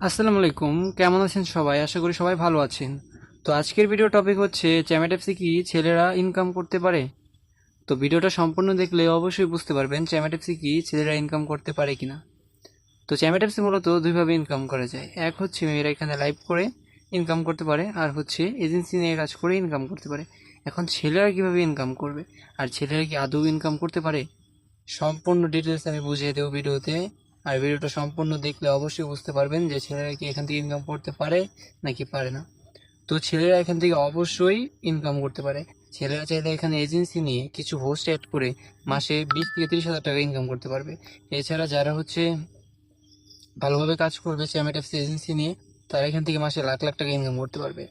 আসসালামু আলাইকুম, কেমন আছেন সবাই? আশা করি সবাই ভালো আছেন। তো আজকের ভিডিও টপিক হচ্ছে চ্যামেট অ্যাপসে কি ছেলেরা ইনকাম করতে পারে? তো ভিডিওটা সম্পূর্ণ দেখলে অবশ্যই বুঝতে পারবেন চ্যামেট অ্যাপসে কি ছেলেরা ইনকাম করতে পারে কিনা। তো চ্যামেট অ্যাপসে মূলত দুইভাবে ইনকাম করা যায়। এক হচ্ছে মেয়েরা এখানে লাইভ করে ইনকাম করতে পারে, আর হচ্ছে এজেন্সি নিয়ে কাজ করে ইনকাম করতে পারে। এখন ছেলেরা কিভাবে ইনকাম করবে, আর ছেলেরা কি আদৌ ইনকাম করতে পারে? সম্পূর্ণ ডিটেলস আমি বুঝিয়ে দেবো ভিডিওতে। আর ভিডিওটা সম্পূর্ণ দেখলে অবশ্যই বুঝতে পারবেন যে ছেলেরা কি এখান থেকে ইনকাম করতে পারে নাকি পারে না। তো ছেলেরা এখান থেকে অবশ্যই ইনকাম করতে পারে। ছেলেরা চাইলে এখানে এজেন্সি নিয়ে কিছু হোস্ট অ্যাড করে মাসে 20 থেকে 30 হাজার টাকা ইনকাম করতে পারবে। এছাড়া যারা হচ্ছে ভালোভাবে কাজ করবে চ্যামেট অ্যাপস এজেন্সি নিয়ে, তারা এখান থেকে মাসে লাখ লাখ টাকা ইনকাম করতে পারবে।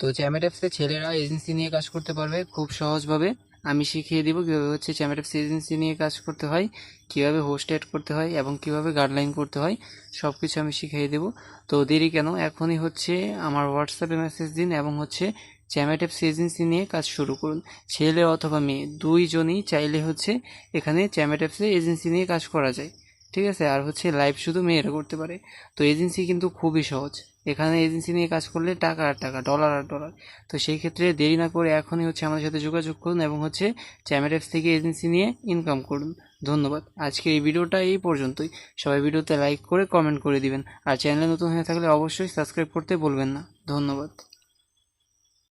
তো চ্যামেট অ্যাপসে ছেলেরা এজেন্সি নিয়ে কাজ করতে পারবে খুব সহজভাবে। আমি শিখিয়ে দিব কীভাবে হচ্ছে চ্যামেট অ্যাপস এজেন্সি নিয়ে কাজ করতে হয়, কীভাবে হোস্ট অ্যাড করতে হয় এবং কীভাবে গাইডলাইন করতে হয়, সব কিছু আমি শিখিয়ে দেবো। তো দেরি কেন, এখনই হচ্ছে আমার হোয়াটসঅ্যাপে মেসেজ দিন এবং হচ্ছে চ্যামেট অ্যাপস এজেন্সি নিয়ে কাজ শুরু করুন। ছেলে অথবা মেয়ে দুইজনই চাইলে হচ্ছে এখানে চ্যামেট অ্যাপসে এজেন্সি নিয়ে কাজ করা যায়। ঠিক আছে, আর হচ্ছে লাইভ শুধু মেয়েরা করতে পারে। তো এজেন্সি কিন্তু খুবই সহজ। এখানে এজেন্সি নিয়ে কাজ করলে টাকা আর টাকা, ডলার আর ডলার। তো সেই ক্ষেত্রে দেরি না করে এখনই হচ্ছে আমাদের সাথে যোগাযোগ করুন এবং হচ্ছে চ্যামেট অ্যাপস থেকে এজেন্সি নিয়ে ইনকাম করুন। ধন্যবাদ। আজকে এই ভিডিওটা এই পর্যন্তই। সবাই ভিডিওতে লাইক করে কমেন্ট করে দিবেন, আর চ্যানেলে নতুন হয়ে থাকলে অবশ্যই সাবস্ক্রাইব করতে বলবেন না। ধন্যবাদ।